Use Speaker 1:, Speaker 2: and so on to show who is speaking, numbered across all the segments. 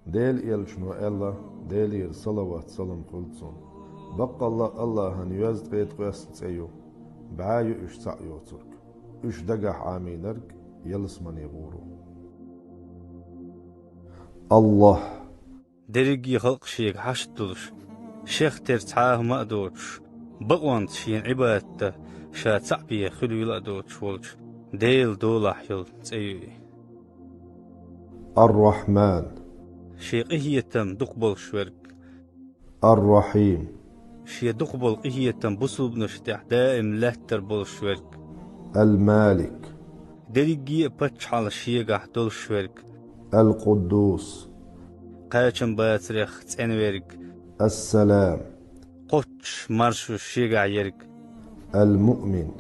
Speaker 1: ديل إلشنو الله ديل صلوات سلام قلتون بق الله هن يزد قيت قيس تسيو بعايو إش سعيو ترك إش دقح عامينرك يلس من يغورو الله
Speaker 2: درجي خلق شيك حشتلش شيخ ترتعاه ما أدوش بقوانت شين عبادته شا تعبيه خلو يلا أدوش ولش ديل دولا حيل تسيوي
Speaker 1: الرحمن
Speaker 2: شيق إهيتم دقبل شورك
Speaker 1: الرحيم
Speaker 2: شي دقبل إهيتم بصوب نشتح دائم لهتر بول شورك
Speaker 1: المالك
Speaker 2: درجي بتش على شيقح دول شورك
Speaker 1: القدوس
Speaker 2: قاچن باتريخ تنورك
Speaker 1: السلام
Speaker 2: قوتش مرشو شيقع يرك
Speaker 1: المؤمن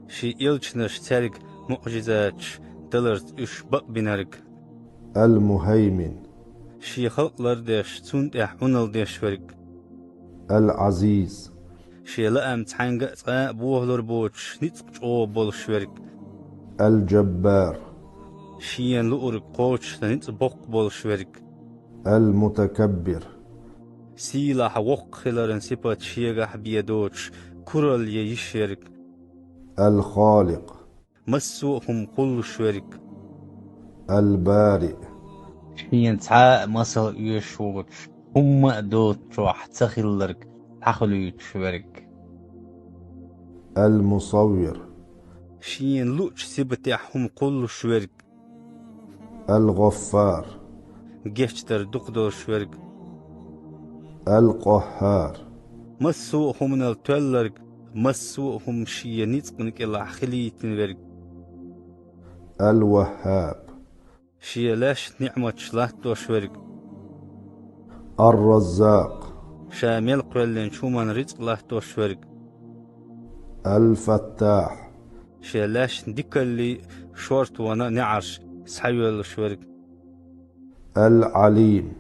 Speaker 2: شي إلچنش ترك معجزاتش دلرت إش بق بنرك
Speaker 1: المهيمن
Speaker 2: شي خلقلر ديش تون ديح ونل ديش ورك
Speaker 1: العزيز
Speaker 2: شي لأم تحنق تقاء بوهلر بوش نتقش أو بولش ورك
Speaker 1: الجبار
Speaker 2: شيان لؤرك قوتش نتق بق بولش ورك
Speaker 1: المتكبر
Speaker 2: سيلا وق خلرن سيبات شيغح بيدوش كرل يشيرك
Speaker 1: الخالق
Speaker 2: مسوهم كل شورك
Speaker 1: البارئ
Speaker 3: شين تعاء مصل يشوش هم دوت روح تخلرك حخلو يتشورك
Speaker 1: المصور
Speaker 2: شين لوش سيبتاحهم كل شورك
Speaker 1: الغفار
Speaker 2: جيشتر دقدو شورك
Speaker 1: القهار
Speaker 2: مسوهم من التولرك مسوهم شي نتقنك إلا خليتن ورك
Speaker 1: الوهاب
Speaker 2: شي لاش نعمة شلاتو شورك
Speaker 1: الرزاق
Speaker 2: شامل قرلين شومان رزق لاتو شورك
Speaker 1: الفتاح
Speaker 2: شي لاش ديكالي شورت وانا نعرش سحيول شورك
Speaker 1: العليم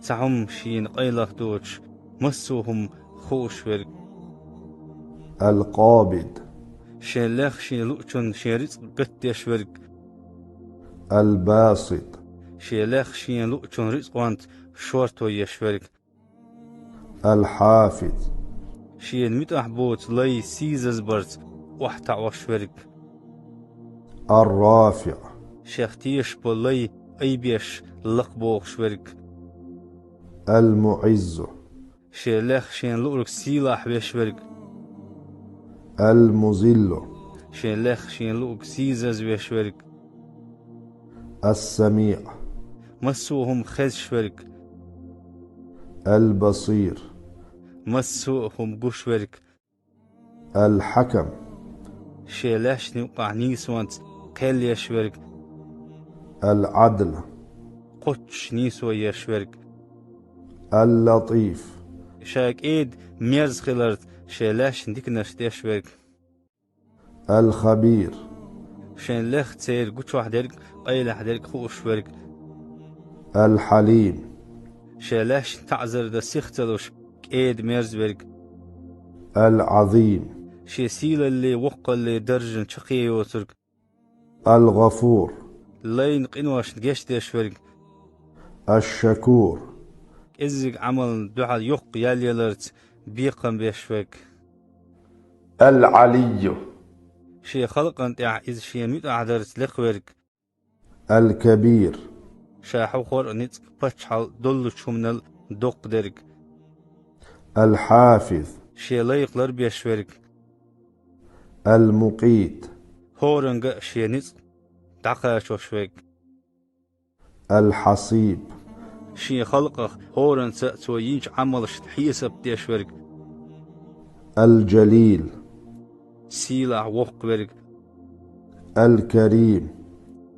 Speaker 2: تعم شين قيلة دوش مسوهم خوش ورك
Speaker 1: القابض
Speaker 2: شين لاخ شين لؤچن شين رزق قتيش ورك
Speaker 1: الباسط
Speaker 2: شين لاخ شين لؤچن رزق وانت شورتو يشورك
Speaker 1: الحافظ
Speaker 2: شين متح بوت لي سيزز برت وحتع وشورك
Speaker 1: الرافع
Speaker 2: شيختيش بولي اي بيش لقبوخ شورك
Speaker 1: المعز
Speaker 2: شين لاخ شين لؤرك سيلاح بيشورك
Speaker 1: المذل
Speaker 2: شين لاخ شين لؤرك سيزز بيشورك
Speaker 1: السميع
Speaker 2: مسوهم خز شورك
Speaker 1: البصير
Speaker 2: مسوهم قوش ورك
Speaker 1: الحكم
Speaker 2: شيلاش نوقع نيسوانت قيل يشورك
Speaker 1: العدل
Speaker 2: قوتش نيسو يشورك
Speaker 1: اللطيف
Speaker 2: شاك ايد ميرز خلرت شيلاش نديك نشتيشورك
Speaker 1: الخبير
Speaker 2: شين لخ تسير قوش وحدرك قيل حدرك خوش ورك
Speaker 1: الحليم
Speaker 2: شيلاش تعذر دا سيختلوش ايد ميرز ورك
Speaker 1: العظيم
Speaker 2: شي سيلا اللي وقع اللي درجن شقي يوترك
Speaker 1: الغفور
Speaker 2: لين قنواش نجيش ديشورك
Speaker 1: الشكور
Speaker 2: ازيق عمل دعا يق ياليلرت بيقم بيشورك
Speaker 1: العلي
Speaker 2: شي خلق انت إذ شي ميت أعدرت لقورك
Speaker 1: الكبير
Speaker 2: شاحو خور نيت باتشال دول شمنل دوق درك
Speaker 1: الحافظ
Speaker 2: شي لايقلر بيشورك
Speaker 1: المقيت
Speaker 2: هورنغ شي نيت دقا شوشوك
Speaker 1: الحصيب
Speaker 2: شي خلق هورن سأتو ينش عمل شتحيس بتيشورك
Speaker 1: الجليل
Speaker 2: سيلا وق برك
Speaker 1: الكريم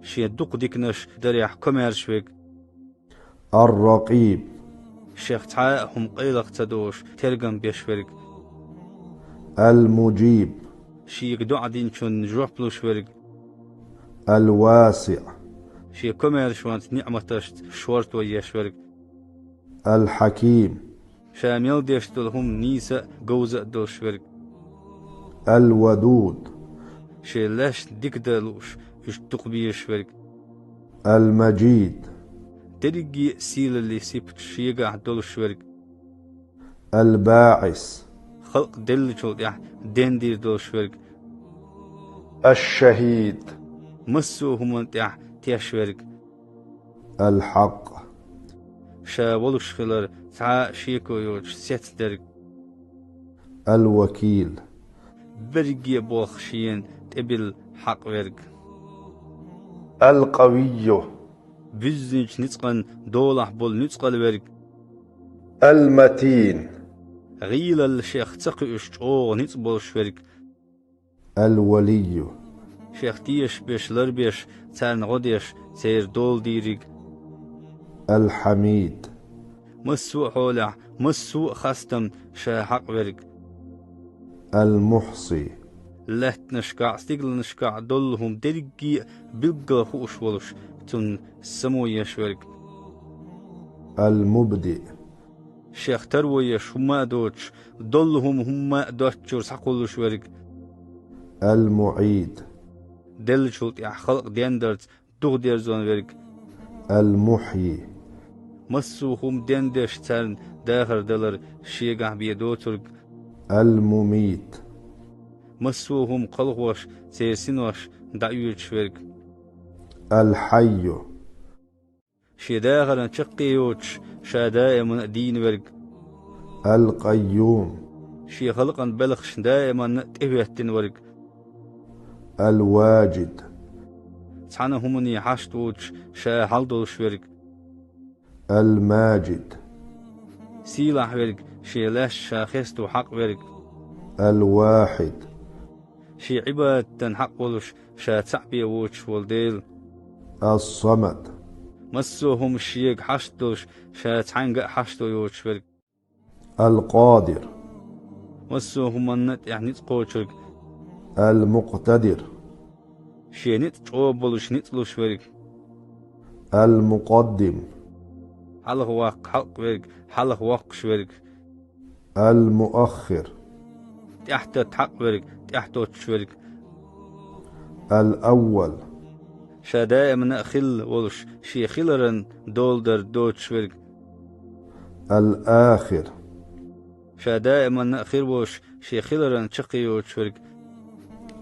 Speaker 2: شي دوق ديكنش دريح كوميرشوك
Speaker 1: الرقيب
Speaker 2: شيخ تعاهم قيلق تدوش ترقم بيشورك
Speaker 1: المجيب
Speaker 2: شي يقدو عدين شون جروح بلوشورك
Speaker 1: الواسع
Speaker 2: شي كوميرشوانت نعمتشت شورت ويشورك
Speaker 1: الحكيم
Speaker 2: شامل ديشتلهم نيسا جوزة دوشورك
Speaker 1: الودود
Speaker 2: شي لاش ديك دالوش اش تقبيشورك
Speaker 1: المجيد
Speaker 2: درجي سيل اللي سيبت شيقع دولش ورق
Speaker 1: الباعث
Speaker 2: خلق دل شو دين دير دولش ورق
Speaker 1: الشهيد
Speaker 2: مسو هم تياش ورق
Speaker 1: الحق
Speaker 2: شا ولش خلر تا شيكو يوش سيت درق
Speaker 1: الوكيل
Speaker 2: برجي بوخ شين تبل حق ورق
Speaker 1: القوي
Speaker 2: بزنج نتقن دولح بول نتقل ورق
Speaker 1: المتين
Speaker 2: غيل الشيخ تقيش او نتبول شورق
Speaker 1: الولي
Speaker 2: شيخ تيش بيش لربيش تان غديش سير دول ديريق
Speaker 1: الحميد
Speaker 2: مسوء حولع مسوء خستم شا حق ورق
Speaker 1: المحصي
Speaker 2: لهت نشكع ستيقل نشكع دولهم درقي بلقل خوش ولش تن سمو يشورق
Speaker 1: المبدئ
Speaker 2: شيخ ترويش هما دوتش دولهم هما دوتشور سقولش ورق
Speaker 1: المعيد
Speaker 2: دل شلت خلق ديندرت دوغ دير زون ورق
Speaker 1: المحيي
Speaker 2: مسوهم ديندش تان داخر دلر شيقع بيدوترق
Speaker 1: المميت
Speaker 2: مسوهم قلغوش سيسينوش دعيوش ورق
Speaker 1: الحي
Speaker 2: شي داخل نشقيوش شا دائما دين ورق
Speaker 1: القيوم
Speaker 2: شي خلقا بلخش دائما تهوهتن ورق
Speaker 1: الواجد
Speaker 2: تحانا همني حاشتوش شا حلدوش ورق
Speaker 1: الماجد
Speaker 2: سيلاح ورق شي لاش شا خيستو حق ورق
Speaker 1: الواحد
Speaker 2: شي عباد تنحق ولش شا تعبي ووش والديل
Speaker 1: الصمد
Speaker 2: مسوهم الشيق حشتوش شا تحنق حشتو يوش ورق
Speaker 1: القادر
Speaker 2: مسوهم النت تقوشرق
Speaker 1: المقتدر
Speaker 2: شي نت تقوبلوش نتلوش ورق
Speaker 1: المقدم
Speaker 2: حلق واق حلق ورق حلق واقش ورق
Speaker 1: المؤخر
Speaker 2: تحت تحق ورق تحت ورق
Speaker 1: الأول
Speaker 2: شا دائما خل ولش شي خلرن دولدر دوتش ورق
Speaker 1: الآخر
Speaker 2: شا دائما خير وش شي خلرن شقيوش ورق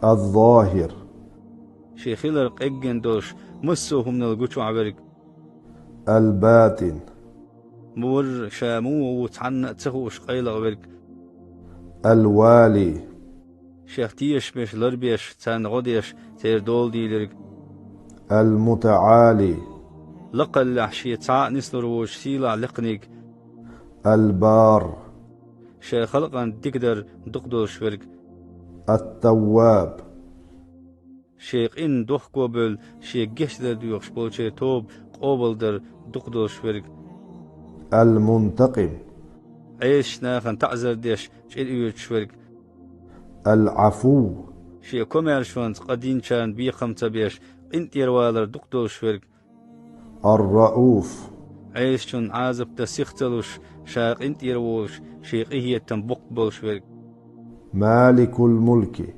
Speaker 1: الظاهر
Speaker 2: شي خلر قجن دوش مسوهم نلقوش عبرق
Speaker 1: الباطن
Speaker 2: مور شامو وتحن تخوش قيلغ ورق
Speaker 1: الوالي
Speaker 2: شيخ تيش بيش لربيش تان غديش تير دول ديلرق
Speaker 1: المتعالي
Speaker 2: لقل شي تعا نسلروش سيلا لقنيك
Speaker 1: البار
Speaker 2: شي خلقا تقدر دقدوش ورق
Speaker 1: التواب
Speaker 2: شيخ إن دوخ قبل شيخ جيش در ديوخش بول شي توب قبل در دقدوش ورق
Speaker 1: المنتقم
Speaker 2: عيش ناخن تعزر ديش شيل إيوش ورق
Speaker 1: العفو
Speaker 2: شي كوميرشونت قدين كان بي خمسة بيش انت يروالر دقدوش ورق
Speaker 1: الرؤوف
Speaker 2: عيش شون عازب تسيختلوش شاق انت يرووش شيخ إيه تنبق بولش ورق
Speaker 1: مالك الملك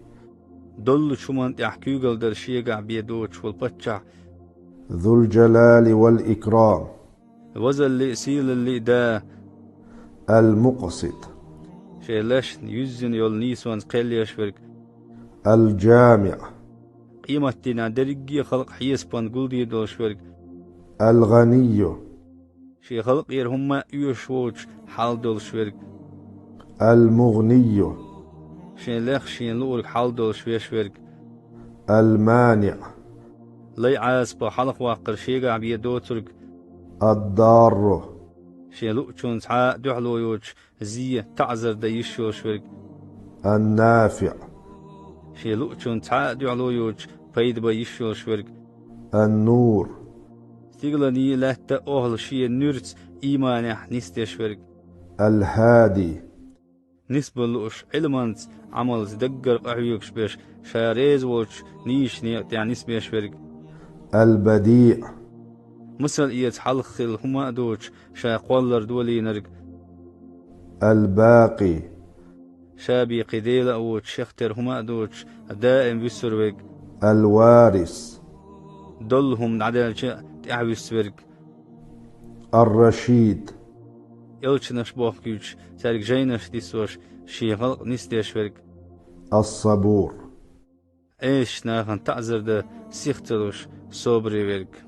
Speaker 2: دل شمان يحكيوغل در شيقع بيدوش والبتشع
Speaker 1: ذو الجلال والإكرام
Speaker 2: وزل اللي سيل اللي دا
Speaker 1: المقسط
Speaker 2: شي لش يزن يول نيسوان قيليش ورق
Speaker 1: الجامع
Speaker 2: قيمتنا درقي خلق حيسبان قلدي دوش ورق
Speaker 1: الغني
Speaker 2: شي خلق يرهما يوشوش حال دولش ورق
Speaker 1: المغني
Speaker 2: شي لخ شي لورك حال دولش ويش ورق
Speaker 1: المانع
Speaker 2: لي عاسب حلق واقر شيقع بيدوترق
Speaker 1: الضار
Speaker 2: شي لؤچون تعا دحلو يوش زي تعزر ديشوش ورق
Speaker 1: النافع
Speaker 2: شي لؤچون تعا دحلو يوش فايد بيشوش ورق
Speaker 1: النور
Speaker 2: تيغلني لهتا أهل شي نرت إيمانح نستيش ورق
Speaker 1: الهادي
Speaker 2: نسبة لوش علمانت عمل تدقر قحيوكش بيش شاريز ووش نيش نيقتع نسبيش ورق
Speaker 1: البديع
Speaker 2: مثل إيت حلخل هما دوش شا قولر دولي نرق
Speaker 1: الباقي
Speaker 2: شابي قديل أو شختر هما دوش دائم بسروق
Speaker 1: الوارث
Speaker 2: دلهم عدل شيء تعويس ورق
Speaker 1: الرشيد
Speaker 2: يلشنش بوخيوش سارك جينش ديسوش شي خلق نستيش ورك
Speaker 1: الصبور
Speaker 2: ايش ناخن تعذر ده سيختلوش صبري ورك